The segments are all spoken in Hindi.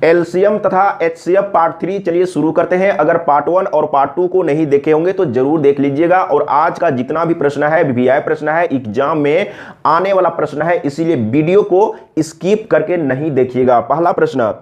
एलसीएम तथा एचसीएफ पार्ट 3 चलिए शुरू करते हैं। अगर पार्ट 1 और पार्ट 2 को नहीं देखे होंगे तो जरूर देख लीजिएगा। और आज का जितना भी प्रश्न है वीवीआई प्रश्न है, एग्जाम में आने वाला प्रश्न है, इसीलिए वीडियो को स्किप करके नहीं देखिएगा। पहला प्रश्न,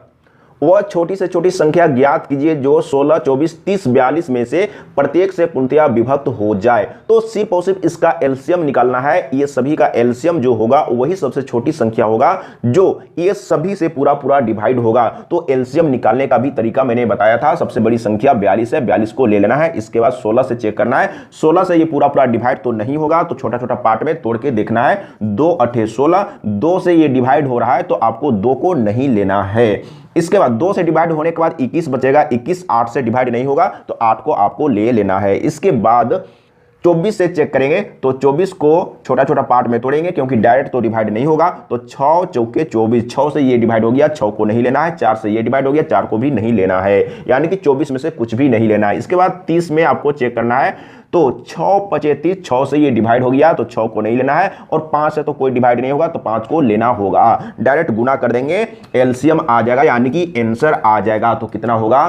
वह छोटी से छोटी संख्या ज्ञात कीजिए जो 16, 24, 30, 42 में से प्रत्येक से पूर्णतया विभक्त हो जाए। तो सिर्फ और सिर्फ इसका एलसीएम निकालना है। ये सभी का एलसीएम जो होगा वही सबसे छोटी संख्या होगा जो ये सभी से पूरा पूरा डिवाइड होगा। तो एलसीएम निकालने का भी तरीका मैंने बताया था। सबसे बड़ी संख्या 42 है, 42 को ले लेना है। इसके बाद 16 से चेक करना है। 16 से ये पूरा पूरा डिवाइड तो नहीं होगा, तो छोटा छोटा पार्ट में तोड़ के देखना है। 2 8 16, 2 से ये डिवाइड हो रहा है तो आपको 2 को नहीं लेना है। इसके बाद 2 से डिवाइड होने के बाद 21 बचेगा। 21 8 से डिवाइड नहीं होगा तो 8 को आपको ले लेना है। इसके बाद 24 से चेक करेंगे तो 24 को छोटा छोटा पार्ट में तोड़ेंगे क्योंकि डायरेक्ट तो डिवाइड नहीं होगा। तो 6 चौके 24, 6 से ये डिवाइड हो गया, 6 को नहीं लेना है। 4 से ये डिवाइड हो गया, 4 को भी नहीं लेना है। यानी कि 24 में से कुछ भी नहीं लेना है। इसके बाद 30 में आपको चेक करना है। तो 6 5 30, 6 से ये डिवाइड हो गया तो 6 को नहीं लेना है। और 5 से तो कोई डिवाइड नहीं होगा तो 5 को लेना होगा। डायरेक्ट गुना कर देंगे, एलसीएम आ जाएगा, यानी कि आंसर आ जाएगा। तो कितना होगा?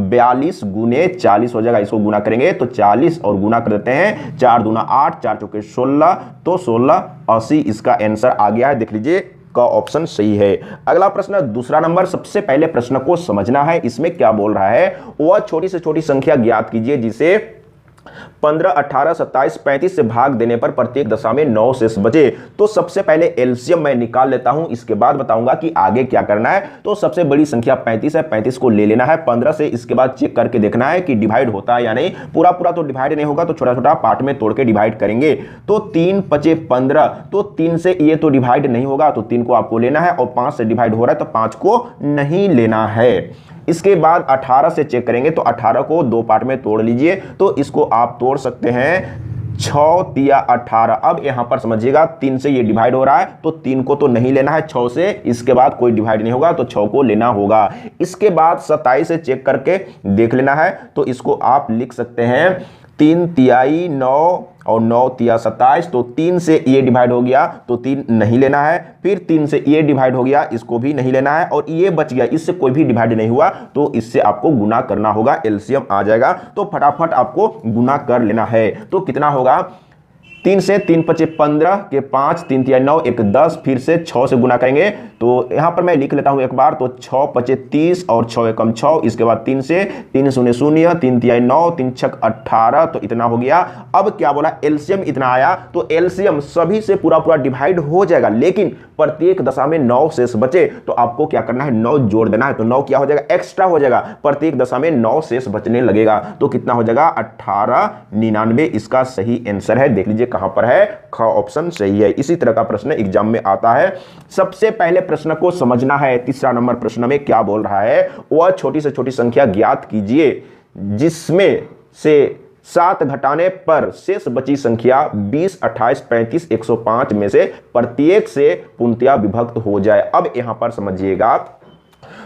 42 गुने 40 हो जाएगा। इसको गुना करेंगे तो 40 और गुना कर देते हैं। 4 दूना 8, 4 चौके 16, तो 16 80 इसका आंसर आ गया है। देख लीजिए का ऑप्शन सही है। अगला प्रश्न, दूसरा नंबर। सबसे पहले प्रश्न को समझना है, इसमें क्या बोल रहा है। वह छोटी से छोटी संख्या ज्ञात कीजिए जिसे 15, 18, 27, 35 से भाग देने पर प्रत्येक दशा में 9 शेष बचे। तो सबसे पहले एलसीएम मैं निकाल लेता हूं, इसके बाद बताऊंगा कि आगे क्या करना है। तो सबसे बड़ी संख्या 35 है, 35 को ले लेना है। 15 से इसके बाद चेक करके देखना है कि डिवाइड होता है या नहीं। पूरा पूरा तो डिवाइड नहीं होगा तो छोटा छोटा पार्ट में तोड़ के डिवाइड करेंगे। तो 3 5 15, तो 3 से ये तो डिवाइड नहीं होगा तो 3 को आपको लेना है। और 5 से डिवाइड हो रहा है तो 5 को नहीं लेना है। इसके बाद 18 से चेक करेंगे तो 18 को 2 पार्ट में तोड़ लीजिए। तो इसको आप तोड़ सकते हैं 6 तिया 18। अब यहां पर समझिएगा 3 से ये डिवाइड हो रहा है तो 3 को तो नहीं लेना है 6 से। इसके बाद कोई डिवाइड नहीं होगा तो 6 को लेना होगा। इसके बाद 27 से चेक करके देख लेना है। तो इसको आप लिख सकते हैं 3 तिहाई 9 और 9 तिया 27। तो 3 से ये डिवाइड हो गया तो 3 नहीं लेना है। फिर 3 से ये डिवाइड हो गया, इसको भी नहीं लेना है। और ये बच गया, इससे कोई भी डिवाइड नहीं हुआ तो इससे आपको गुना करना होगा, एलसीएम आ जाएगा। तो फटाफट आपको गुना कर लेना है। तो कितना होगा? 3 से 3 5 15 के 5, 3 तिया 9, 1 10। फिर से 6 से गुना करेंगे तो यहां पर मैं लिख लेता हूं एक बार। तो 6 5 30 और 6 एकम 6। इसके बाद 3 से 3 0 0, 3 तिया 9, 3 6 18। तो इतना हो गया। अब क्या बोला? एलसीएम इतना आया। तो एलसीएम सभी से पूरा पूरा डिवाइड हो जाएगा, लेकिन प्रत्येक दशा में 9 शेष बचे। तो आपको क्या करना है? 9 जोड़ देना है। तो 9 क्या हो जाएगा? एक्स्ट्रा हो जाएगा। प्रत्येक दशा में 9 शेष बचने लगेगा। तो कितना हो जाएगा? 1899 इसका सही आंसर है। देख लीजिए कहां पर है, ख ऑप्शन सही है। इसी तरह का प्रश्न एग्जाम में आता है। सबसे पहले प्रश्न को समझना है। तीसरा नंबर प्रश्न में क्या बोल रहा है? वह छोटी से छोटी संख्या ज्ञात कीजिए जिसमें से 7 घटाने पर शेष बची संख्या 20, 28, 35, 105 में से प्रत्येक से पूर्णतया विभक्त हो जाए। अब यहां पर समझिएगा,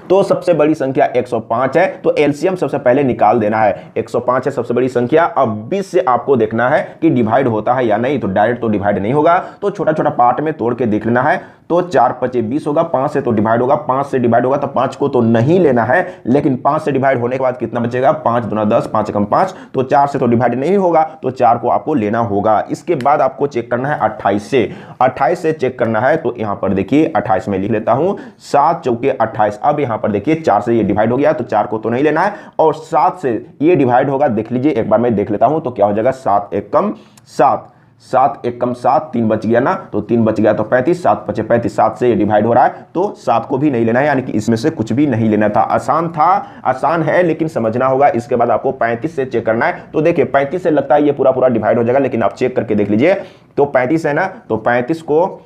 तो सबसे बड़ी संख्या 105 है। तो एलसीएम सबसे पहले निकाल देना है। 105 है सबसे बड़ी संख्या। अब 20 से आपको देखना है कि डिवाइड होता है या नहीं। तो डायरेक्ट तो डिवाइड नहीं होगा तो छोटा छोटा पार्ट में तोड़ के देख लेना है। तो 4 5 20 होगा। 5 से तो डिवाइड होगा, 5 से डिवाइड होगा तो 5 को तो नहीं लेना है। लेकिन 5 से डिवाइड होने के बाद कितना बचेगा? 5 दूना 10, 5 एकम 5। तो 4 से तो डिवाइड नहीं होगा तो 4 को आपको लेना होगा। इसके बाद आपको चेक करना है 28 से। 28 से चेक करना है तो यहां पर देखिए 28 में लिख लेता हूं 7 चौके 28। अब यहां पर देखिए 4 से ये डिवाइड हो गया तो 4 को तो नहीं लेना है। और 7 से ये डिवाइड होगा, देख लीजिए एक बार मैं देख लेता हूं। तो क्या हो जाएगा? 7 एकम 7, 7 एकम 7, 3 बच गया ना। तो 3 बच गया तो 35, 7 5 35। 7 से ये डिवाइड हो रहा है तो 7 को भी नहीं लेना है, यानी कि इसमें से कुछ भी नहीं लेना था। आसान था, आसान है, लेकिन समझना होगा। इसके बाद आपको 35 से चेक करना है। तो देखिए 35 से लगता है ये पूरा पूरा डिवाइड हो जाएगा, लेकिन आप चेक करके देख लीजिए। तो 35 है ना, तो 35 को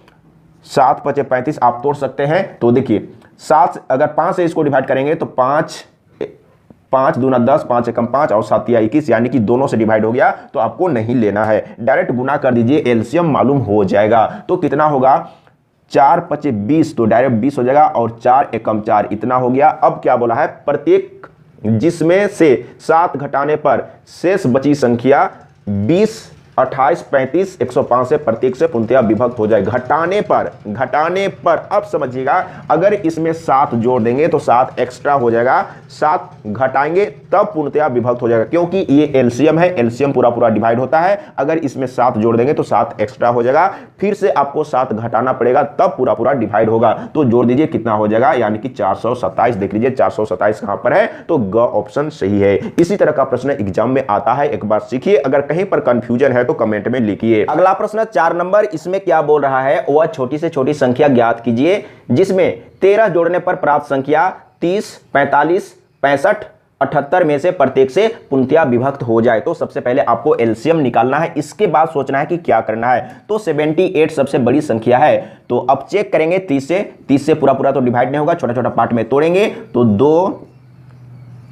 7 5 35 आप तोड़ सकते हैं। तो देखिए 7 अगर 5 से इसको डिवाइड करेंगे तो 5 दूना 10, 5 एकम 5 और 7 तिया 21, यानी कि दोनों से डिवाइड हो गया तो आपको नहीं लेना है। डायरेक्ट गुना कर दीजिए, एलसीएम मालूम हो जाएगा। तो कितना होगा? 4 5 20, तो डायरेक्ट 20 हो जाएगा। और 4 एकम 4 इतना हो गया। अब क्या बोला है? प्रत्येक जिसमें से 7 घटाने पर शेष बची संख्या 20 28, 35, 105 से प्रत्येक से पूर्णतया विभक्त हो जाए। घटाने पर अब समझिएगा, अगर इसमें 7 जोड़ देंगे तो 7 एक्स्ट्रा हो जाएगा, 7 घटाएंगे तब पूर्णतया विभक्त हो जाएगा, क्योंकि ये एलसीएम है, एलसीएम पूरा पूरा डिवाइड होता है। अगर इसमें 7 जोड़ देंगे तो 7 एक्स्ट्रा हो जाएगा, फिर से आपको 7 घटाना पड़ेगा तब पूरा पूरा डिवाइड होगा। तो जोड़ दीजिए कितना हो जाएगा, यानी कि 427। देख लीजिए 427 कहां पर है, तो ग ऑप्शन सही है। इसी तरह का प्रश्न एग्जाम में आता है, एक बार सीखिए। अगर कहीं पर कंफ्यूजन है तो कमेंट में लिखिए। अगला प्रश्न 4 नंबर, इसमें क्या बोल रहा है, वह छोटी से छोटी संख्या ज्ञात कीजिए जिसमें 13 जोड़ने पर प्राप्त संख्या 30, 45, 65, 78 में से प्रत्येक से पूर्णतया विभक्त हो जाए। तो सबसे पहले आपको एलसीएम निकालना है, इसके बाद सोचना है कि क्या करना है। तो 78 सबसे बड़ी संख्या है, तो अब चेक करेंगे 30 से पूरा पूरा तो डिवाइड नहीं होगा, छोटा छोटा पार्ट में तोड़ेंगे तो 2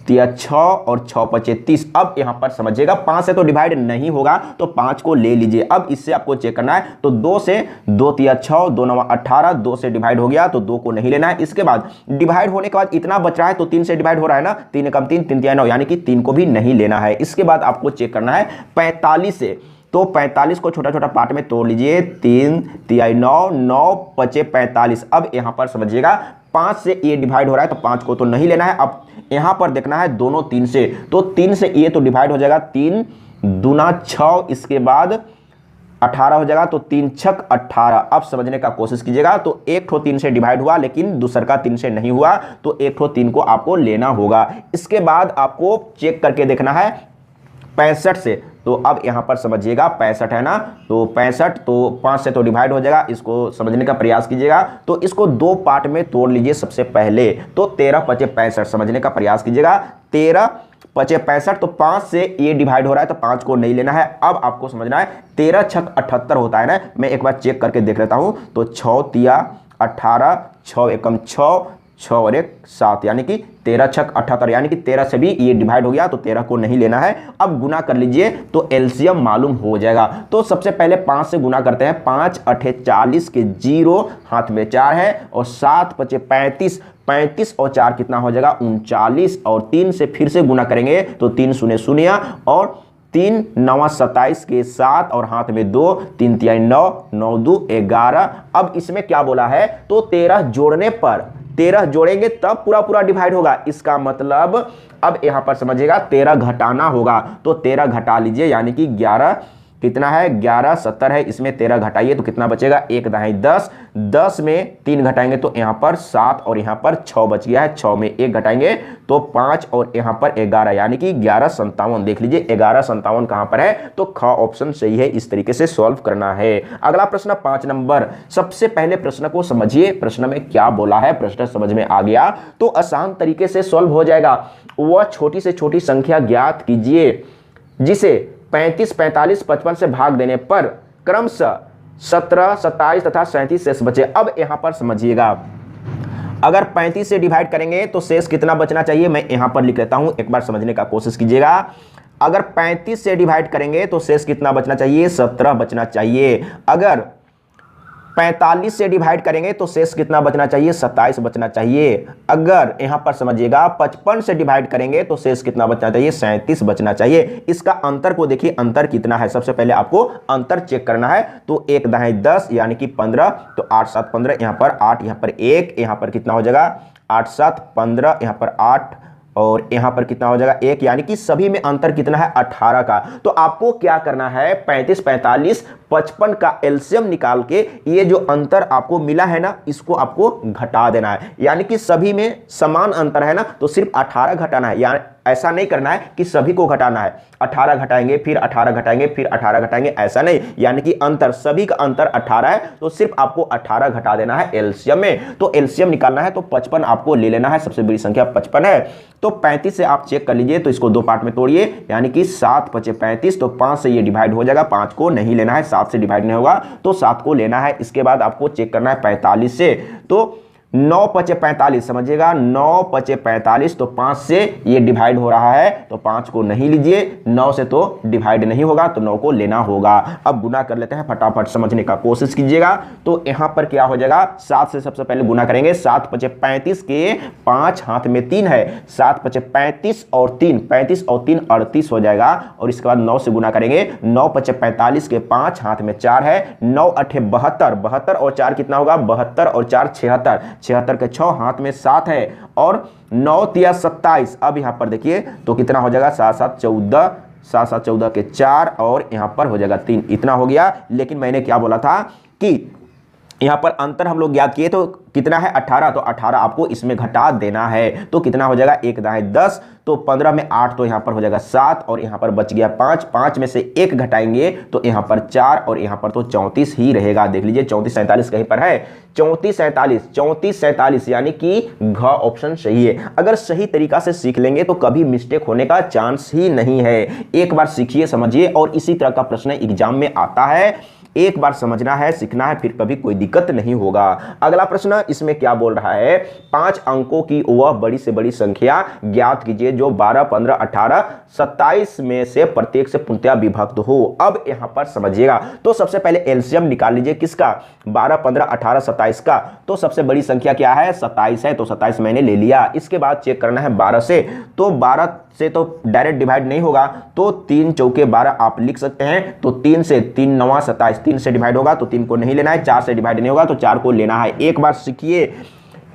या 6 और 6 5 30। अब यहां पर समझिएगा 5 से तो डिवाइड नहीं होगा, तो 5 को ले लीजिए। अब इससे आपको चेक करना है, तो 2 से 2 या 6, 2 9 18, 2 से डिवाइड हो गया तो 2 को नहीं लेना है। इसके बाद डिवाइड होने के बाद इतना बच रहा है तो 3 से डिवाइड हो रहा है ना, 3 कम 3, 3 9, यानी कि 3 को भी नहीं लेना है। इसके बाद आपको चेक करना है 45 से, तो 45 को छोटा छोटा पार्ट में तोड़ लीजिए, 3 3 9, 9 5 45। अब यहां पर समझिएगा 5 से ये डिवाइड हो रहा है तो 5 को तो नहीं लेना है। अब यहां पर देखना है दोनों 3 से, तो 3 से ये तो डिवाइड हो जाएगा, 3 दूना 6, इसके बाद 18 हो जाएगा, तो 3 छक 18। अब समझने का कोशिश कीजिएगा, तो एक ठो 3 से डिवाइड हुआ लेकिन दूसर का 3 से नहीं हुआ, तो एक ठो 3 को आपको लेना होगा। इसके बाद आपको चेक करके देखना है 65 से, तो अब यहां पर समझिएगा 65 है ना, तो 65 तो 5 से तो डिवाइड हो जाएगा, इसको समझने का प्रयास कीजिएगा। तो इसको 2 पार्ट में तोड़ लीजिए सबसे पहले, तो 13 5 65 समझने का प्रयास कीजिएगा। 13 5 65, तो 5 से ये डिवाइड हो रहा है तो 5 को नहीं लेना है। अब आपको समझना है 13 छक 78 होता है ना, मैं एक बार चेक करके देख लेता हूं, तो 6 तिया 18, 6 एकम 6, 6 और 1 7, यानी कि 13 छक 78, यानी कि 13 से भी ये डिवाइड हो गया तो 13 को नहीं लेना है। अब गुना कर लीजिए तो एलसीएम मालूम हो जाएगा। तो सबसे पहले 5 से गुना करते हैं, 5 8 40 के 0 हाथ में 4 है, और 7 5 35, 35 और 4 कितना हो जाएगा 39, और 3 से फिर से गुना करेंगे तो 3 शून्य शून्य, और 3 9 27 के 7 और हाथ में 2, 3 3 9, 9 2 11। अब इसमें क्या बोला है, तो 13 जोड़ने पर, 13 जोड़ेंगे तब पूरा पूरा डिवाइड होगा। इसका मतलब अब यहां पर समझिएगा 13 घटाना होगा, तो 13 घटा लीजिए, यानी कि 11 कितना है 11 70 है, इसमें 13 घटाइए तो कितना बचेगा 1 दहाई 10, 10 में 3 घटाएंगे तो यहां पर 7 और यहां पर 6 बच गया है, 6 में 1 घटाएंगे तो 5 और यहां पर 11, यानी कि 1157। देख लीजिए 1157 कहां पर है, तो ख ऑप्शन सही है। इस तरीके से सॉल्व करना है। अगला प्रश्न 5 नंबर, सबसे पहले प्रश्न को समझिए, प्रश्न में क्या बोला है, प्रश्न समझ में आ गया तो आसान तरीके से सॉल्व हो जाएगा। वह छोटी से छोटी संख्या ज्ञात कीजिए जिसे 35 45 55 से भाग देने पर क्रमशः 17 27 तथा 37 शेष बचे। अब यहां पर समझिएगा, अगर 35 से डिवाइड करेंगे तो शेष कितना बचना चाहिए, मैं यहां पर लिख लेता हूं, एक बार समझने का कोशिश कीजिएगा। अगर 35 से डिवाइड करेंगे तो शेष कितना बचना चाहिए, 17 बचना चाहिए। अगर 45 से डिवाइड करेंगे तो शेष कितना बचना चाहिए, 27 बचना चाहिए। अगर यहां पर समझिएगा 55 से डिवाइड करेंगे तो शेष कितना बचना चाहिए, 37 बचना चाहिए। इसका अंतर को देखिए, अंतर कितना है, सबसे पहले आपको अंतर चेक करना है। तो 1 दहाई 10 यानी कि 15, तो 8 7 15, यहां पर 8, यहां पर 1, यहां पर कितना हो जाएगा 8 7 15, यहां पर 8 और यहां पर कितना हो जाएगा 1, यानी कि सभी में अंतर कितना है 18 का। तो आपको क्या करना है, 35 45 55 का एलसीएम निकाल के ये जो अंतर आपको मिला है ना, इसको आपको घटा देना है। यानी कि सभी में समान अंतर है ना, तो सिर्फ 18 घटाना है। यानी ऐसा नहीं करना है कि सभी को घटाना है, 18 घटाएंगे फिर 18 घटाएंगे फिर 18 घटाएंगे, ऐसा नहीं। यानी कि अंतर, सभी का अंतर 18 है, तो सिर्फ आपको 18 घटा देना है एलसीएम में। तो एलसीएम निकालना है तो 55 आपको ले लेना है, सबसे बड़ी संख्या 55 है। तो 35 से आप चेक कर लीजिए, तो इसको 2 पार्ट में तोड़िए, यानी कि 7 5 35, तो 5 से ये डिवाइड हो जाएगा, 5 को नहीं लेना है, 7 से डिवाइड नहीं होगा तो 7 को लेना है। इसके बाद आपको चेक करना है 45 से, तो 9 पचे 45, समझिएगा 9 पचे 45, तो 5 से ये डिवाइड हो रहा है तो 5 को नहीं लीजिए, 9 से तो डिवाइड नहीं होगा तो 9 को लेना होगा। अब गुना कर लेते हैं, फटाफट समझने का कोशिश कीजिएगा। तो यहां पर क्या हो जाएगा, 7 से सबसे पहले गुना करेंगे, 7 पचे 35 के 5 हाथ में 3 है, 7 पचे 35 और 3, 35 और 3 38 हो जाएगा। और इसके बाद 9 से गुना करेंगे, 9 पचे 45 के 5 हाथ में 4 है, 9 अठे 72, 72 और 4 कितना होगा, 72 और 4 76, 76 के 6 हाथ में 7 है, और 9 तिया 27। अब यहां पर देखिए तो कितना हो जाएगा, 7 7 14, 7 7 14 के 4 और यहां पर हो जाएगा 3, इतना हो गया। लेकिन मैंने क्या बोला था कि यहां पर अंतर हम लोग ज्ञात किए तो कितना है 18, तो 18 आपको इसमें घटा देना है, तो कितना हो जाएगा, 1 दाएं 10, तो 15 में 8, तो यहां पर हो जाएगा 7 और यहां पर बच गया 5, 5 में से 1 घटाएंगे तो यहां पर 4 और यहां पर तो 34 ही रहेगा। देख लीजिए 34 47 कहीं पर है, 34 47, 34 47 यानी कि घ ऑप्शन सही है। अगर सही तरीका से सीख लेंगे तो कभी मिस्टेक होने का चांस ही नहीं है। एक बार सीखिए, समझिए, और इसी तरह का प्रश्न एग्जाम में आता है, एक बार समझना है, सीखना है, फिर कभी कोई दिक्कत नहीं होगा। अगला प्रश्न इसमें क्या बोल रहा है, 5 अंकों की वह बड़ी से बड़ी संख्या ज्ञात कीजिए जो 12 15 18 27 में से प्रत्येक से पूर्णतया विभक्त हो। अब यहां पर समझिएगा, तो सबसे पहले एलसीएम निकाल लीजिए, किसका, 12 15 18 27 का। तो सबसे बड़ी संख्या क्या है, 27 है, तो 27 मैंने ले लिया। इसके बाद चेक करना है 12 से, तो 12 से तो डायरेक्ट डिवाइड नहीं होगा, तो 3 चौके 12 आप लिख सकते हैं। तो 3 से 3 9 27, 3 से डिवाइड होगा तो 3 को नहीं लेना है, 4 से डिवाइड नहीं होगा तो 4 को लेना है। एक बार सीखिए।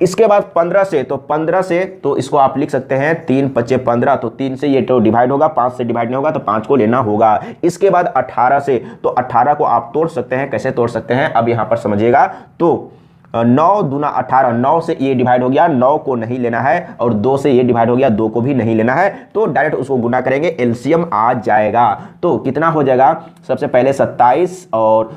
इसके बाद 15 से, तो 15 से तो इसको आप लिख सकते हैं 3 पचे 15, तो 3 से ये तो डिवाइड होगा, 5 से डिवाइड नहीं होगा तो 5 को लेना होगा। इसके बाद 18 से, तो 18 को आप तोड़ सकते हैं, कैसे तोड़ सकते हैं अब यहां पर समझिएगा। तो 9 दूना 18, 9 से ये डिवाइड हो गया, 9 को नहीं लेना है, और 2 से ये डिवाइड हो गया, 2 को भी नहीं लेना है, तो डायरेक्ट उसको गुना करेंगे, एलसीएम आ जाएगा। तो कितना हो जाएगा, सबसे पहले 27 और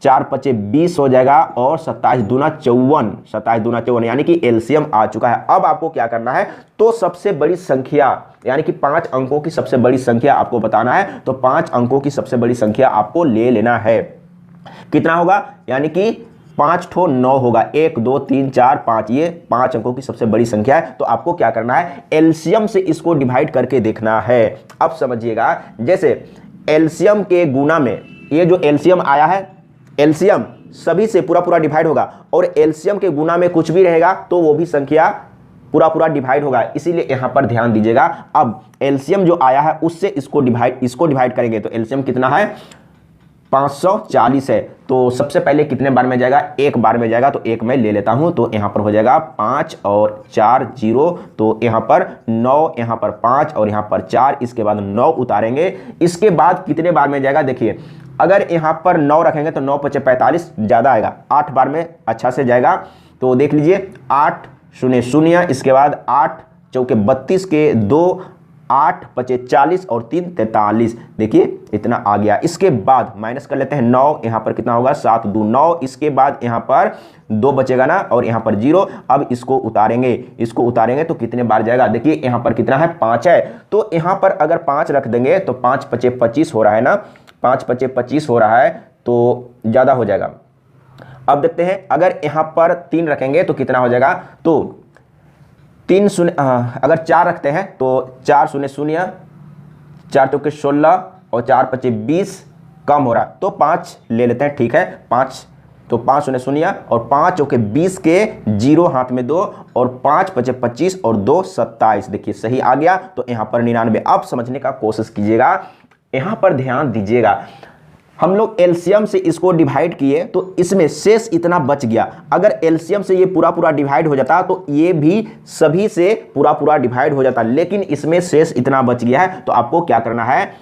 4 पचे 20 हो जाएगा, और 27 दूना 54, 27 दूना 54 यानी कि एलसीएम आ चुका है। अब आपको क्या करना है, तो सबसे बड़ी संख्या यानी कि 5 अंकों की सबसे बड़ी संख्या आपको बताना है, तो 5 अंकों की सबसे बड़ी संख्या आपको ले लेना है। कितना होगा, यानी कि 5 ठो 9 होगा, 1 2 3 4 5, ये 5 अंकों की सबसे बड़ी संख्या है। तो आपको क्या करना है, एलसीएम से इसको डिवाइड करके देखना है। अब समझिएगा, जैसे एलसीएम के गुना में ये जो एलसीएम आया है, एलसीएम सभी से पूरा पूरा डिवाइड होगा, और एलसीएम के गुना में कुछ भी रहेगा तो वो भी संख्या पूरा पूरा डिवाइड होगा, इसीलिए यहां पर ध्यान दीजिएगा। अब एलसीएम जो आया है उससे इसको डिवाइड करेंगे, तो एलसीएम कितना है, 540 है। तो सबसे पहले कितने बार में जाएगा, एक बार में जाएगा, तो एक मैं ले लेता हूं, तो यहां पर हो जाएगा 5 और 4 0, तो यहां पर 9, यहां पर 5 और यहां पर 4, इसके बाद 9 उतारेंगे। इसके बाद कितने बार में जाएगा, देखिए अगर यहां पर 9 रखेंगे तो 9 पचे 45 ज्यादा आएगा, 8 बार में अच्छा से जाएगा। तो देख लीजिए 8 0 0, इसके बाद 8 चौके 32 के 2, 8 पचे 40 और 3 43, देखिए इतना आ गया। इसके बाद माइनस कर लेते हैं 9, यहां पर कितना होगा, 7 2 9, इसके बाद यहां पर 2 बचेगा ना, और यहां पर 0। अब इसको उतारेंगे तो कितने बार जाएगा, देखिए यहां पर कितना है, 5 है, तो यहां पर अगर 5 रख देंगे तो 5 पचे 25 हो रहा है ना, 5 पचे 25 हो रहा है, तो ज्यादा हो जाएगा। अब देखते हैं अगर यहां पर 3 रखेंगे तो कितना हो जाएगा, तो 3 0, अगर 4 रखते हैं तो 4 0 0, 4 चौके 16 और 4 पचे 20, कम हो रहा, तो 5 ले लेते हैं, ठीक है 5, तो 5 0 0 और 5 चौके 20 के 0 हाथ में 2, और 5 पचे 25 और 2 27, देखिए सही आ गया। तो यहां पर 99। अब समझने का कोशिश कीजिएगा, यहां पर ध्यान दीजिएगा, हम लोग एलसीएम से इसको डिवाइड किए तो इसमें शेष इतना बच गया। अगर एलसीएम से ये पूरा पूरा डिवाइड हो जाता तो ये भी सभी से पूरा पूरा डिवाइड हो जाता, लेकिन इसमें शेष इतना बच गया है। तो आपको क्या करना है,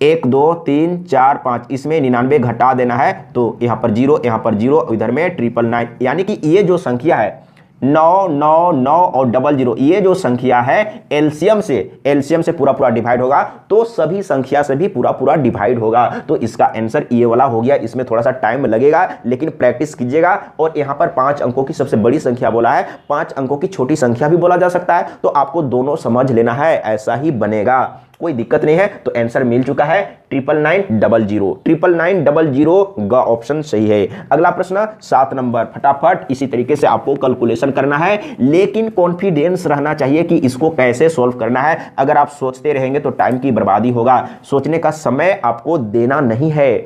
1 2 3 4 5, इसमें 99 घटा देना है, तो यहां पर 0, यहां पर 0, इधर में 999, यानी कि ये जो संख्या है 9 9 9 और 00, ये जो संख्या है एलसीएम से पूरा पूरा डिवाइड होगा, तो सभी संख्या से भी पूरा पूरा डिवाइड होगा। तो इसका आंसर ये वाला हो गया। इसमें थोड़ा सा टाइम लगेगा, लेकिन प्रैक्टिस कीजिएगा। और यहां पर 5 अंकों की सबसे बड़ी संख्या बोला है, 5 अंकों की छोटी संख्या भी बोला जा सकता है, तो आपको दोनों समझ लेना है, ऐसा ही बनेगा। कोई दिक्कत नहीं है। तो आंसर मिल चुका है 99900। 99900 का ऑप्शन सही है। अगला प्रश्न 7 नंबर, फटाफट इसी तरीके से आपको कैलकुलेशन करना है, लेकिन कॉन्फिडेंस रहना चाहिए कि इसको कैसे सॉल्व करना है। अगर आप सोचते रहेंगे तो टाइम की बर्बादी होगा, सोचने का समय आपको देना नहीं है।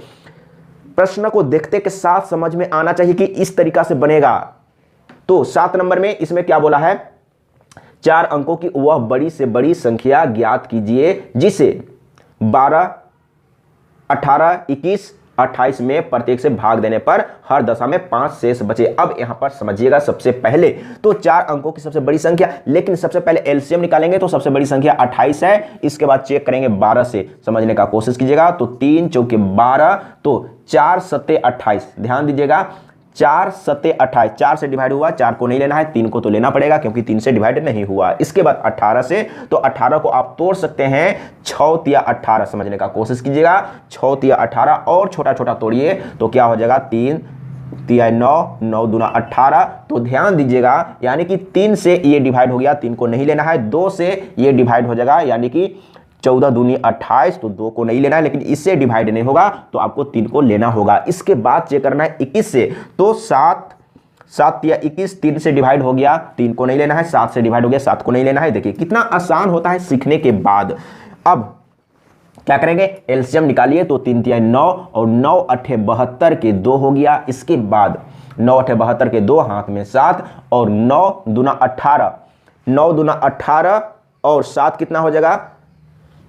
प्रश्न को देखते के साथ समझ में आना चाहिए कि इस तरीका से बनेगा। तो 7 नंबर में इसमें क्या बोला है, 4 अंकों की वह बड़ी से बड़ी संख्या ज्ञात कीजिए जिसे 12, 18, 21, 28 में प्रत्येक से भाग देने पर हर दशा में 5 शेष बचे। अब यहां पर समझिएगा, सबसे पहले तो 4 अंकों की सबसे बड़ी संख्या, लेकिन सबसे पहले एलसीएम निकालेंगे तो सबसे बड़ी संख्या 28 है। इसके बाद चेक करेंगे 12 से, समझने का कोशिश कीजिएगा। तो 3 चौके 12, तो 4 सत्ते 28। ध्यान दीजिएगा, 4 सत्ते 28, 4 से डिवाइड हुआ, 4 को नहीं लेना है, 3 को तो लेना पड़ेगा क्योंकि 3 से डिवाइड नहीं हुआ। इसके बाद 18 से, तो 18 को आप तोड़ सकते हैं 6 तिया 18, समझने का कोशिश कीजिएगा। 6 तिया 18 और छोटा छोटा तोड़िए तो क्या हो जाएगा, 3 तिया 9, 9 दूना 18। तो ध्यान दीजिएगा, यानी कि 3 से ये डिवाइड हो गया, 3 को नहीं लेना है। 2 से ये डिवाइड हो जाएगा, यानी कि 14 दूनी 28, तो 2 को नहीं लेना है, लेकिन इससे डिवाइड नहीं होगा तो आपको 3 को लेना होगा। इसके बाद चेक करना है 21 से, तो 7 या 21, 3 से डिवाइड हो गया, 3 को नहीं लेना है। 7 से डिवाइड हो गया, 7 को नहीं लेना है। देखिए कितना आसान होता है सीखने के बाद। अब क्या करेंगे, एलसीएम निकालिए, तो 3 तिया 9 और 9 अठे 72 के 2 हो गया। इसके बाद 9 अठे 72 के 2, हाथ में 7 और 9 दूना 18, 9 दूना 18 और 7 कितना हो जाएगा,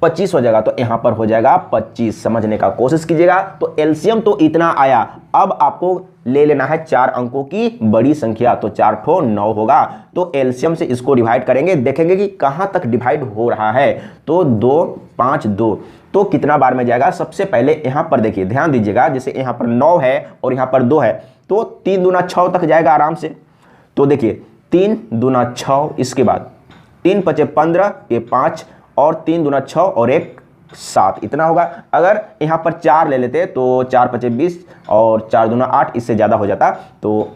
25 हो जाएगा। तो यहां पर हो जाएगा 25, समझने का कोशिश कीजिएगा। तो एलसीएम तो इतना आया, अब आपको ले लेना है 4 अंकों की बड़ी संख्या, तो 4 ठो 9 होगा। तो एलसीएम से इसको डिवाइड करेंगे, देखेंगे कि कहां तक डिवाइड हो रहा है। तो 2 5 2, तो कितना बार में जाएगा। सबसे पहले यहां पर देखिए, ध्यान दीजिएगा, जैसे यहां पर 9 है और यहां पर 2 है, तो 3 दूना 6 तक जाएगा आराम से। तो देखिए 3 दूना 6, इसके बाद 3 पचे 15 के 5 और 3 दूना 6 और 1 7, इतना होगा। अगर यहां पर 4 ले लेते तो 4 पचे 20 और 4 दूना 8, इससे ज्यादा हो जाता, तो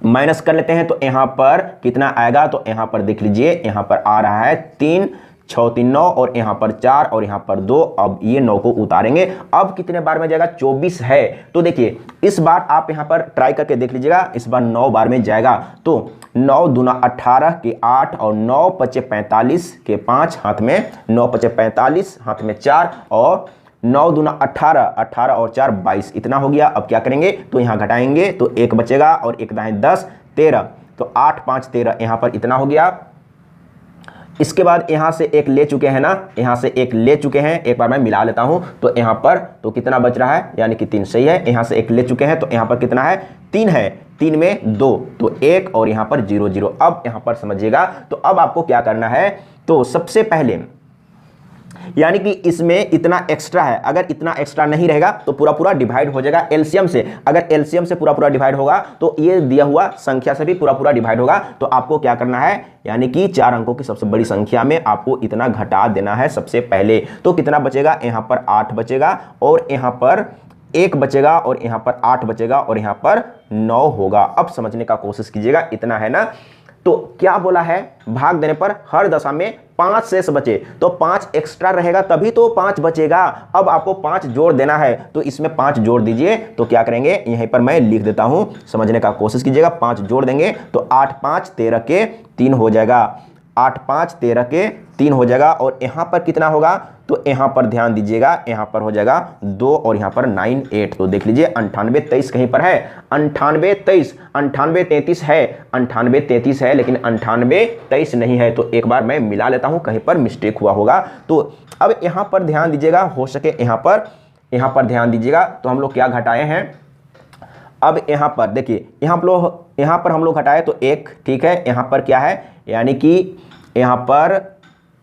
माइनस कर लेते हैं। तो यहां पर कितना आएगा, तो यहां पर देख लीजिए, यहां पर आ रहा है 3 6 3 9 और यहां पर 4 और यहां पर 2। अब ये 9 को उतारेंगे, अब कितने बार में जाएगा, 24 है। तो देखिए इस बार आप यहां पर ट्राई करके देख लीजिएगा, इस बार 9 बार में जाएगा। तो 9 दूना 18 के 8 और 9 पचे 45 के 5, हाथ में 9 पचे 45, हाथ में 4 और 9 दूना 18, 18 और 4 22, इतना हो गया। अब क्या करेंगे, तो यहां घटाएंगे तो 1 बचेगा और 1 दाएं 10 13, तो 8 5 13, यहां पर इतना हो गया। इसके बाद यहां से एक ले चुके हैं ना, यहां से एक ले चुके हैं, एक बार मैं मिला लेता हूं। तो यहां पर तो कितना बच रहा है, यानी कि 3 सही है। यहां से एक ले चुके हैं, तो यहां पर कितना है, 3 है, 3 में 2, तो 1 और यहां पर 0 0। अब यहां पर समझिएगा, तो अब आपको क्या करना है, तो सबसे पहले यानी कि इसमें इतना एक्स्ट्रा है, अगर इतना एक्स्ट्रा नहीं रहेगा तो पूरा पूरा डिवाइड हो जाएगा एलसीएम से। अगर एलसीएम से पूरा पूरा डिवाइड होगा तो ये दिया हुआ संख्या से भी पूरा पूरा डिवाइड होगा। तो आपको क्या करना है, यानी कि 4 अंकों की सबसे बड़ी संख्या में आपको इतना घटा देना है सबसे पहले। तो कितना बचेगा, यहां पर 8 बचेगा और यहां पर 1 बचेगा और यहां पर 8 बचेगा और यहां पर 9 होगा। अब समझने का कोशिश कीजिएगा, इतना है ना। तो क्या बोला है, भाग देने पर हर दशा में 5 शेष बचे, तो 5 एक्स्ट्रा रहेगा तभी तो 5 बचेगा। अब आपको 5 जोड़ देना है, तो इसमें 5 जोड़ दीजिए। तो क्या करेंगे, यहीं पर मैं लिख देता हूं, समझने का कोशिश कीजिएगा। 5 जोड़ देंगे तो 8 5 13 के 3 हो जाएगा, 8 5 13 के 3 हो जाएगा। और यहां पर कितना होगा, तो यहां पर ध्यान दीजिएगा, यहां पर हो जाएगा 2 और यहां पर 9 8। तो देख लीजिए 98 23 कहीं पर है, 98 23, 98 33 है, 98 33 है, लेकिन 98 23 नहीं है। तो एक बार मैं मिला लेता हूं, कहीं पर मिस्टेक हुआ होगा। तो अब यहां पर ध्यान दीजिएगा, हो सके यहां पर ध्यान दीजिएगा। तो हम लोग क्या घटाए हैं, अब यहां पर देखिए, यहां पर हम लोग घटाए तो 1, ठीक है। यहां पर क्या है, यानी कि यहां पर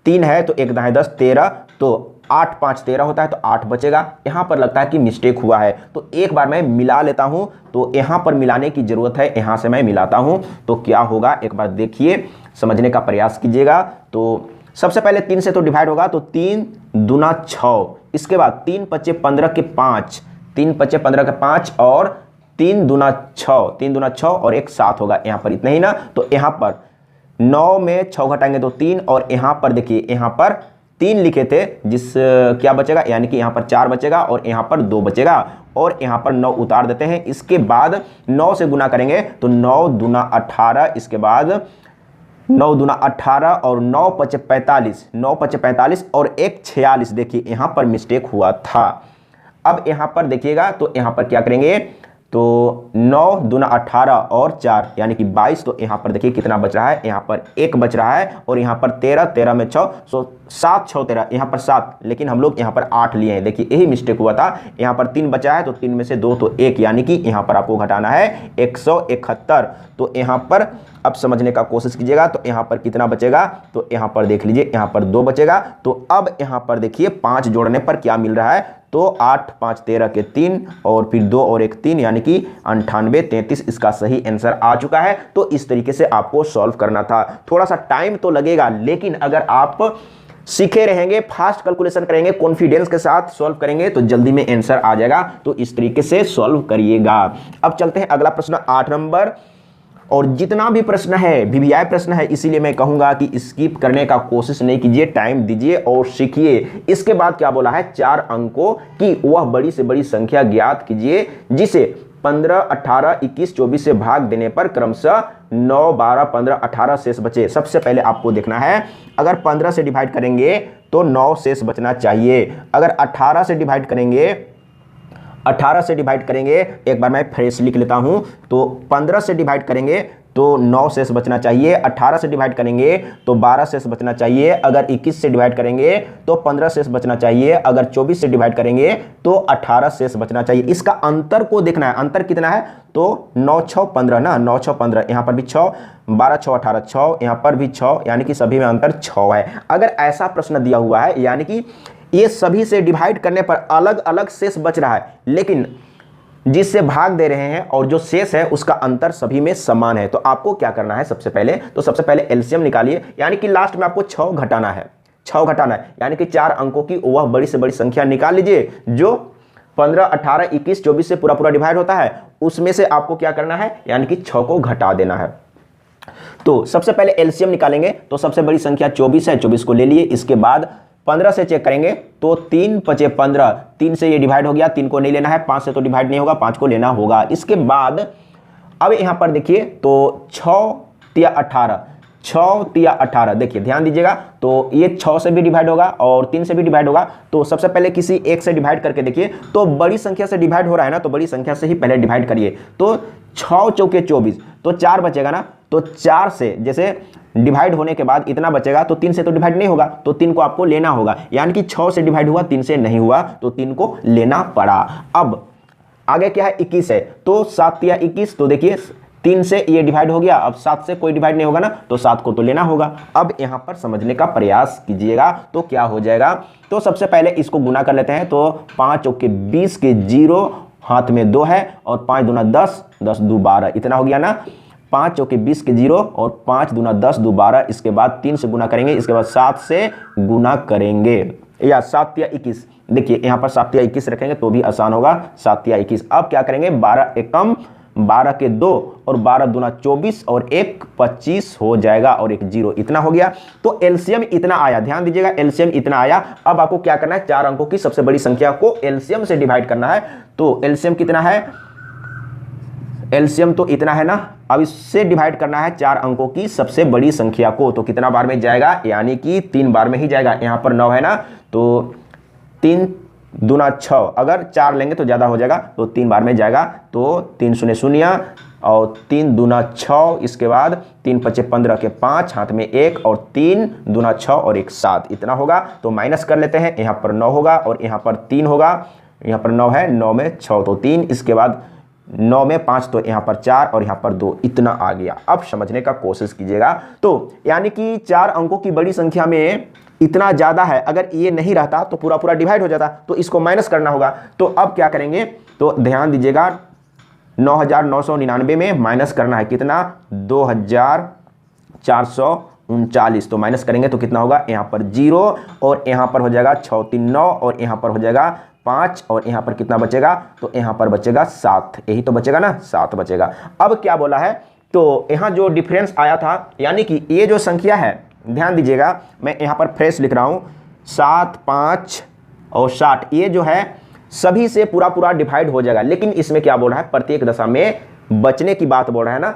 3 है, तो 1 दाएं 10 13, तो 8 5 13 होता है, तो 8 बचेगा। यहां पर लगता है कि मिस्टेक हुआ है, तो एक बार मैं मिला लेता हूं। तो यहां पर मिलाने की जरूरत है, यहां से मैं मिलाता हूं तो क्या होगा, एक बार देखिए, समझने का प्रयास कीजिएगा। तो सबसे पहले 3 से तो डिवाइड होगा, तो 3 दूना 6, इसके बाद 3 पचे 15 के 5, 3 पचे 15 के 5 और 3 दूना 6, 3 दूना 6 और 1 7 होगा। यहां पर इतना ही ना। तो यहां पर 9 में 6 घटाएंगे तो 3, और यहां पर देखिए, यहां पर 3 लिखे थे, जिस क्या बचेगा, यानी कि यहाँ पर 4 बचेगा और यहाँ पर 2 बचेगा और यहाँ पर 9 उतार देते हैं। इसके बाद 9 से गुना करेंगे तो 9 दूना 18, इसके बाद 9 दूना 18 और 9 पचे 45, 9 पचे 45 और 1 46। देखिए यहाँ पर मिस्टेक हुआ था। अब यहाँ पर देखिएगा तो यहाँ पर क्या करेंगे, तो 9 दूना 18 और 4 यानी कि 22। तो यहाँ पर देखिए कितना बच रहा है, यहाँ पर 1 बच रहा है और यहाँ पर 13, 13 में 6, सो 7 6 13, यहाँ पर 7, लेकिन हम लोग यहाँ पर 8 लिए हैं। देखिए यही मिस्टेक हुआ था। यहाँ पर 3 बचा है तो 3 में से 2 तो 1, यानी कि यहाँ पर आपको घटाना है 171। तो यहाँ पर अब समझने का कोशिश कीजिएगा तो यहाँ पर कितना बचेगा, तो यहाँ पर देख लीजिए यहाँ पर 2 बचेगा। तो अब यहाँ पर देखिए 5 जोड़ने पर क्या मिल रहा है, तो 8 5 13 के 3 और फिर 2 और 1 3, यानी कि 98 33 इसका सही आंसर आ चुका है। तो इस तरीके से आपको सॉल्व करना था। थोड़ा सा टाइम तो लगेगा, लेकिन अगर आप सीखे रहेंगे, फास्ट कैलकुलेशन करेंगे, कॉन्फिडेंस के साथ सॉल्व करेंगे तो जल्दी में आंसर आ जाएगा। तो इस तरीके से सॉल्व करिएगा। अब चलते हैं अगला प्रश्न 8 नंबर। और जितना भी प्रश्न है वीवीआई प्रश्न है, इसीलिए मैं कहूंगा कि स्किप करने का कोशिश नहीं कीजिए, टाइम दीजिए और सीखिए। इसके बाद क्या बोला है, 4 अंकों की वह बड़ी से बड़ी संख्या ज्ञात कीजिए जिसे 15 18 21 24 से भाग देने पर क्रमशः 9 12 15 18 शेष बचे। सबसे पहले आपको देखना है, अगर 15 से डिवाइड करेंगे तो 9 शेष बचना चाहिए। अगर 18 से डिवाइड करेंगे, 18 से डिवाइड करेंगे, एक बार मैं फ्रेश लिख लेता हूं, तो 15 से डिवाइड करेंगे तो 9 शेष बचना चाहिए। 18 से डिवाइड करेंगे तो 12 शेष बचना चाहिए। अगर 21 से डिवाइड करेंगे तो 15 शेष बचना चाहिए। अगर 24 से डिवाइड करेंगे तो 18 शेष बचना चाहिए। इसका अंतर को देखना है, अंतर कितना है, तो 9 6 15 ना, 9 6 15, यहाँ पर भी 6, 12 6 18 6, यहाँ पर भी 6, यानी कि सभी में अंतर 6 है। अगर ऐसा प्रश्न दिया हुआ है, यानी कि ये सभी से डिवाइड करने पर अलग अलग शेष बच रहा है, लेकिन जिससे भाग दे रहे हैं और जो शेष है उसका अंतर सभी में समान है, तो आपको क्या करना है, सबसे पहले एलसीएम निकालिए। यानी कि लास्ट में आपको 6 घटाना है, 6 घटाना है, यानी कि 4 अंकों की वह बड़ी से बड़ी संख्या निकाल लीजिए जो 15 18 21 24 से पूरा पूरा डिवाइड होता है। उसमें से आपको क्या करना है, यानी कि 6 को घटा देना है। तो सबसे पहले एलसीएम निकालेंगे, तो सबसे बड़ी संख्या 24 है, 24 को ले लिए। इसके बाद 15 से चेक करेंगे तो 3 5 15, 3 से ये डिवाइड हो गया, 3 को नहीं लेना है, 5 से तो डिवाइड नहीं होगा, 5 को लेना होगा। इसके बाद अब यहां पर देखिए तो 6 तिया 18, 6 तिया 18, देखिए ध्यान दीजिएगा, तो ये 6 से भी डिवाइड होगा और 3 से भी डिवाइड होगा। तो सबसे पहले किसी एक से डिवाइड करके देखिए, तो बड़ी संख्या से डिवाइड हो रहा है ना, तो बड़ी संख्या से ही पहले डिवाइड करिए। तो 6 चौके 24, तो 4 बचेगा ना, तो 4 से जैसे डिवाइड होने के बाद इतना बचेगा, तो 3 से तो डिवाइड नहीं होगा, तो 3 को आपको लेना होगा। यानी कि 6 से डिवाइड हुआ, 3 से नहीं हुआ, तो 3 को लेना पड़ा। अब आगे क्या है, 21 है, तो 7 या 21, तो देखिए 3 से ये डिवाइड हो गया, अब 7 से कोई डिवाइड नहीं होगा ना, तो 7 को तो लेना होगा। अब यहां पर समझने का प्रयास कीजिएगा तो क्या हो जाएगा, तो सबसे पहले इसको गुना कर लेते हैं। तो 5 चौके 20 के 0, हाथ में 2 है और 5 दूना 10, 10 दू 12, इतना हो गया ना। 5 चौके 20 के 0 और 5 दूना 10 दू 12, इसके बाद 3 से गुना करेंगे, इसके बाद 7 से गुना करेंगे, या 7 या 21, देखिए यहाँ पर 7 या 21 रखेंगे तो भी आसान होगा, 7 या 21। अब क्या करेंगे, 12 एकम 12 के 2 और 12 दूना 24 और 1 25 हो जाएगा और 1 0, इतना हो गया। तो एलसीएम इतना आया, ध्यान दीजिएगा, एलसीएम इतना आया। अब आपको क्या करना है, 4 अंकों की सबसे बड़ी संख्या को एलसीएम से डिवाइड करना है। तो एलसीएम कितना है, एलसीएम तो इतना है ना। अब इससे डिवाइड करना है 4 अंकों की सबसे बड़ी संख्या को, तो कितना बार में जाएगा, यानी कि 3 बार में ही जाएगा। यहाँ पर 9 है ना, तो 3 दूना 6, अगर 4 लेंगे तो ज़्यादा हो जाएगा, तो 3 बार में जाएगा। तो 3 शून्य शून्य और 3 दूना 6, इसके बाद 3 5 15 के 5, हाथ में 1 और 3 दूना 6 और 1 7, इतना होगा। तो माइनस कर लेते हैं, यहाँ पर 9 होगा और यहाँ पर 3 होगा, यहाँ पर 9 है, 9 में 6 तो 3, इसके बाद 9 में 5 तो यहाँ पर 4 और यहाँ पर 2, इतना आ गया। अब समझने का कोशिश कीजिएगा, तो यानी कि 4 अंकों की बड़ी संख्या में इतना ज़्यादा है, अगर ये नहीं रहता तो पूरा पूरा डिवाइड हो जाता, तो इसको माइनस करना होगा। तो अब क्या करेंगे, तो ध्यान दीजिएगा, 9999 में माइनस करना है कितना, 2439, तो माइनस करेंगे तो कितना होगा, यहाँ पर 0 और यहाँ पर हो जाएगा 6 3 9 और यहाँ पर हो जाएगा 5 और यहाँ पर कितना बचेगा, तो यहाँ पर बचेगा 7, यही तो बचेगा ना, 7 बचेगा। अब क्या बोला है, तो यहाँ जो डिफरेंस आया था, यानी कि ये जो संख्या है, ध्यान दीजिएगा, मैं यहाँ पर फ्रेश लिख रहा हूँ, 7, 5 और 60, ये जो है सभी से पूरा पूरा डिवाइड हो जाएगा। लेकिन इसमें क्या बोल रहा है, प्रत्येक दशा में बचने की बात बोल रहा है ना,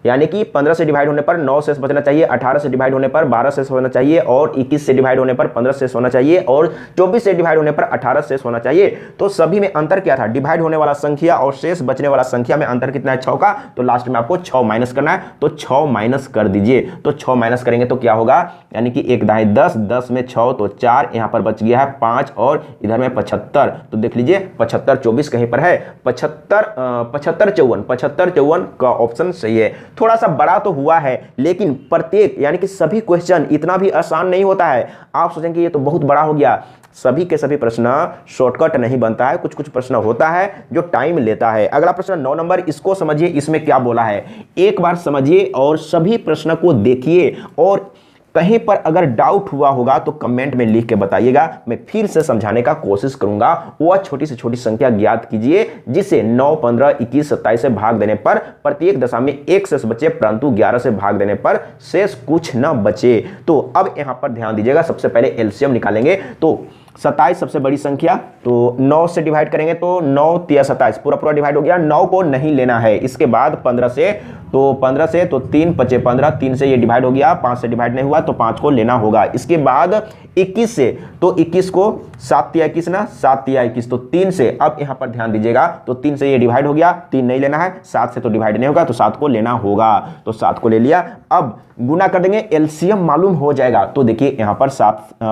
यानी कि 15 से डिवाइड होने पर 9 शेष बचना चाहिए, 18 से डिवाइड होने पर 12 शेष होना चाहिए, और 21 से डिवाइड होने पर 15 शेष होना चाहिए, और 24 से डिवाइड होने पर 18 शेष होना चाहिए। तो सभी में अंतर क्या था, डिवाइड होने वाला संख्या और शेष बचने वाला संख्या में अंतर कितना है, 6 का। तो लास्ट में आपको 6 माइनस करना है, तो 6 माइनस कर दीजिए। तो 6 माइनस करेंगे तो क्या होगा, यानी कि 1 दाएं 10, 10 में 6 तो 4, यहाँ पर बच गया है 5 और इधर में 75। तो देख लीजिए 75 24 कहीं पर है, 75 54 का ऑप्शन सही है। थोड़ा सा बड़ा तो हुआ है, लेकिन प्रत्येक यानी कि सभी क्वेश्चन इतना भी आसान नहीं होता है। आप सोचेंगे ये तो बहुत बड़ा हो गया, सभी के सभी प्रश्न शॉर्टकट नहीं बनता है, कुछ कुछ प्रश्न होता है जो टाइम लेता है। अगला प्रश्न 9 नंबर, इसको समझिए, इसमें क्या बोला है, एक बार समझिए और सभी प्रश्न को देखिए, और कहीं पर अगर डाउट हुआ होगा तो कमेंट में लिख के बताइएगा, मैं फिर से समझाने का कोशिश करूंगा। वह छोटी से छोटी संख्या ज्ञात कीजिए जिसे 9, 15, 21, 27 से भाग देने पर प्रत्येक दशा में 1 शेष बचे, परंतु 11 से भाग देने पर शेष कुछ न बचे। तो अब यहां पर ध्यान दीजिएगा, सबसे पहले एलसीएम निकालेंगे। तो 27 सबसे बड़ी संख्या, तो 9 से डिवाइड करेंगे तो 9 तिया 27 पूरा पूरा डिवाइड हो गया, 9 को नहीं लेना है। इसके बाद 15 से, तो 15 से तो 3 5 15, 3 से ये डिवाइड हो गया, 5 से डिवाइड नहीं हुआ तो 5 को लेना होगा। इसके बाद 21 से, तो 21 को 7 तिया 21 ना, 7 तिया 21, तो 3 से, अब यहां पर ध्यान दीजिएगा, तो 3 से ये डिवाइड हो गया, 3 नहीं लेना है, 7 से तो डिवाइड नहीं होगा तो 7 को लेना होगा, तो 7 को ले लिया। अब गुना कर देंगे, एलसीएम मालूम हो जाएगा। तो देखिए यहां पर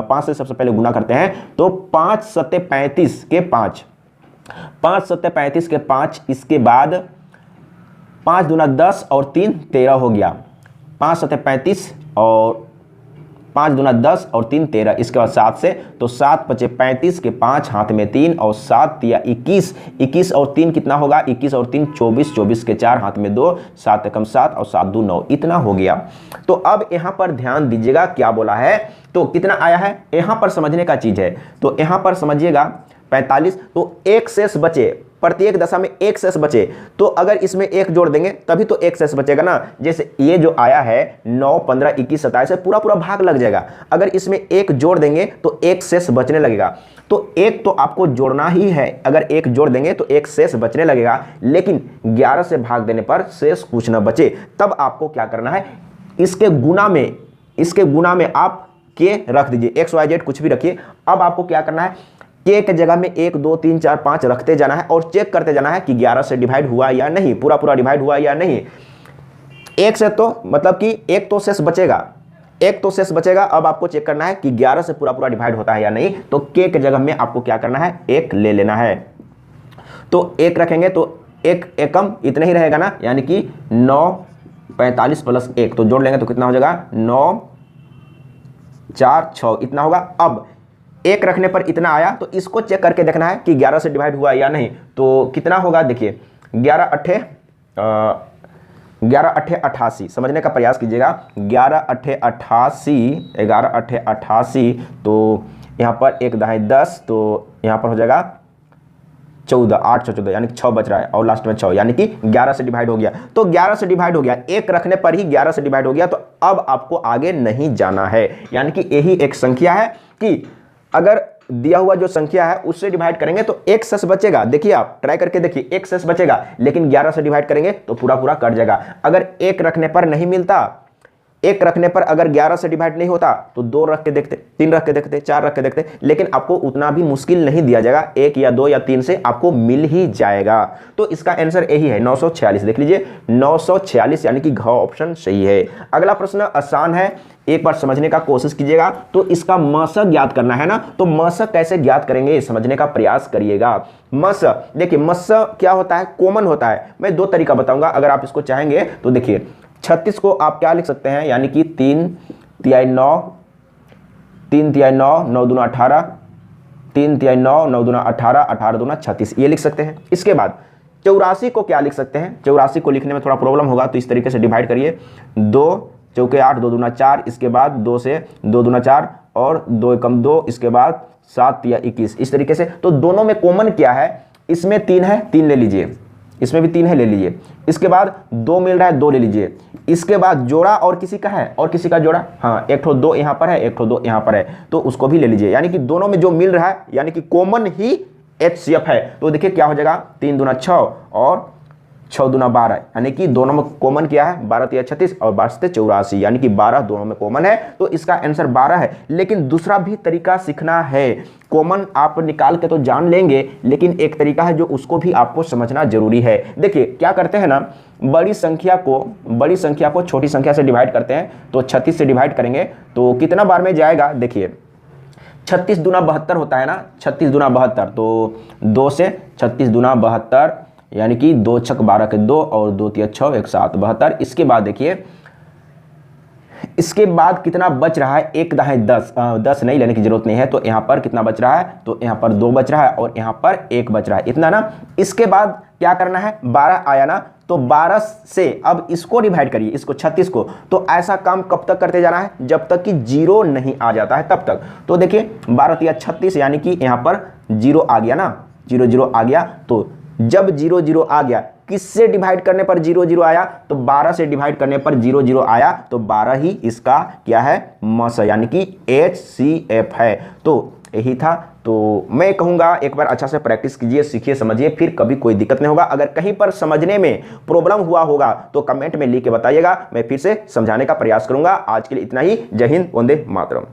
5 से सबसे पहले गुना करते हैं, तो 5 सत्ते 35 के 5, 5 सत्ते 35 के 5, इसके बाद 5 दूना 10 और 3 13 हो गया, 5 सत्ते 35 और 5 दूना 10 और 3 13, इसके बाद 7 से, तो 7 पचे 35 के 5, हाथ में 3 और 7 तिया 21, 21 और 3 कितना होगा, 21 और 3 24, 24 के 4, हाथ में 2, 7 एकम 7 और 7 2 9, इतना हो गया। तो अब यहां पर ध्यान दीजिएगा क्या बोला है, तो कितना आया है, यहां पर समझने का चीज है। तो यहां पर समझिएगा 45, तो 1 शेष बचे, प्रत्येक दशा में 1 शेष बचे, तो अगर इसमें 1 जोड़ देंगे तभी तो 1 शेष बचेगा ना। जैसे ये जो आया है 9, 15, 21, 27 से पूरा पूरा भाग लग जाएगा, अगर इसमें 1 जोड़ देंगे तो 1 शेष बचने लगेगा। तो 1 तो आपको जोड़ना ही है, अगर 1 जोड़ देंगे तो 1 शेष बचने लगेगा, लेकिन 11 से भाग देने पर शेष कुछ न बचे। तब आपको क्या करना है, इसके गुना में आप के रख दीजिए, XYZ कुछ भी रखिए। अब आपको क्या करना है, के के जगह में 1 2 3 4 5 रखते जाना है और चेक करते जाना है कि 11 से डिवाइड हुआ या नहीं, पूरा पूरा डिवाइड हुआ या नहीं। 1 से तो मतलब कि 1 तो शेष बचेगा, 1 तो शेष बचेगा। अब आपको चेक करना है कि 11 से पूरा पूरा डिवाइड होता है या नहीं, तो के जगह में आपको क्या करना है, 1 ले लेना है। तो 1 रखेंगे तो 1 एकम इतना ही रहेगा ना, यानी कि 9 45 प्लस 1, तो जोड़ लेंगे तो कितना हो जाएगा, 9 4 6 इतना होगा। अब 1 रखने पर इतना आया, तो इसको चेक करके देखना है कि 11 से डिवाइड हुआ या नहीं। तो कितना होगा, देखिए 11 अट्ठे 88, समझने का प्रयास कीजिएगा। 11 अट्ठे 88, 11 अट्ठे 88, तो यहाँ पर 1 दाएं 10, तो यहाँ पर हो जाएगा 14, 8 14, यानी कि 6 बच रहा है और लास्ट में 6, यानी कि 11 से डिवाइड हो गया। तो 11 से डिवाइड हो गया, 1 रखने पर ही 11 से डिवाइड हो गया, तो अब आपको आगे नहीं जाना है। यानी कि यही एक संख्या है कि अगर दिया हुआ जो संख्या है उससे डिवाइड करेंगे तो 1 शेष बचेगा। देखिए आप ट्राई करके देखिए, 1 शेष बचेगा, लेकिन 11 से डिवाइड करेंगे तो पूरा पूरा कट जाएगा। अगर 1 रखने पर नहीं मिलता, 1 रखने पर अगर 11 से डिवाइड नहीं होता तो 2 रख के देखते, 3 रख के देखते, 4 रख के देखते, लेकिन आपको उतना भी मुश्किल नहीं दिया जाएगा, 1 या 2 या 3 से आपको मिल ही जाएगा। तो इसका आंसर यही है 946, देख लीजिए 946, यानी कि घ ऑप्शन सही है। अगला प्रश्न आसान है, एक बार समझने का कोशिश कीजिएगा। तो इसका मशक ज्ञात करना है ना, तो मशक कैसे ज्ञात करेंगे समझने का प्रयास करिएगा। मशक देखिए, मशक क्या होता है, कॉमन होता है। मैं 2 तरीका बताऊंगा, अगर आप इसको चाहेंगे तो देखिए 36 को आप क्या लिख सकते हैं, यानी कि 3 तिहाई 9, 3 तिहाई 9, 9 दूना 18, 3 तिहाई 9, 9 दूना 18, 18 दूना 36, ये लिख सकते हैं। इसके बाद 84 को क्या लिख सकते हैं, 84 को लिखने में थोड़ा प्रॉब्लम होगा, तो इस तरीके से डिवाइड करिए, 2 चौके 8, 2 दूना 4, इसके बाद 2 से 2 दूना 4 और 2 एकम 2, इसके बाद 7 या 21, इस तरीके से। तो दोनों में कॉमन क्या है, इसमें 3 है, 3 ले लीजिए, इसमें भी 3 है, ले लीजिए। इसके बाद 2 मिल रहा है, 2 ले लीजिए। इसके बाद जोड़ा और किसी का है, और किसी का जोड़ा, हाँ, एक ठो 2 यहाँ पर है, एक ठो 2 यहाँ पर है, तो उसको भी ले लीजिए। यानी कि दोनों में जो मिल रहा है यानी कि कॉमन ही HCF है। तो देखिए क्या हो जाएगा, 3 दूना 6 और 6 दूना 12, यानी कि दोनों में कॉमन क्या है, 12 3 36 और 12 से 84, यानी कि 12 दोनों में कॉमन है, तो इसका आंसर 12 है। लेकिन दूसरा भी तरीका सीखना है, कॉमन आप निकाल के तो जान लेंगे, लेकिन एक तरीका है जो उसको भी आपको समझना जरूरी है। देखिए क्या करते हैं ना, बड़ी संख्या को छोटी संख्या से डिवाइड करते हैं, तो 36 से डिवाइड करेंगे तो कितना बार में जाएगा, देखिए 36 दूना 72 होता है ना, 36 दूना 72, तो 2 से 36 दूना 72, यानी कि 2 छक 12 के 2 और 2 तिया 6 1 7 72। इसके बाद देखिए, इसके बाद कितना बच रहा है, 1 दाएं 10 नहीं लेने की जरूरत नहीं है, तो यहाँ पर कितना बच रहा है, तो यहाँ पर 2 बच रहा है और यहाँ पर 1 बच रहा है, इतना ना। इसके बाद क्या करना है, 12 आया ना, तो 12 से अब इसको डिवाइड करिए, इसको 36 को। तो ऐसा काम कब तक करते जाना है, जब तक कि 0 नहीं आ जाता है तब तक। तो देखिए 12 तिया 36, यानी कि यहाँ पर 0 आ गया ना, 0 0 आ गया। तो जब 0 0 आ गया, किससे डिवाइड करने पर 0 0 आया, तो 12 से डिवाइड करने पर 0 0 आया, तो 12 ही इसका क्या है, मस, यानी कि HCF है। तो यही था। तो मैं कहूँगा एक बार अच्छा से प्रैक्टिस कीजिए, सीखिए, समझिए, फिर कभी कोई दिक्कत नहीं होगा। अगर कहीं पर समझने में प्रॉब्लम हुआ होगा तो कमेंट में लिख के बताइएगा, मैं फिर से समझाने का प्रयास करूंगा। आज के लिए इतना ही। जय हिंद, वंदे मातरम।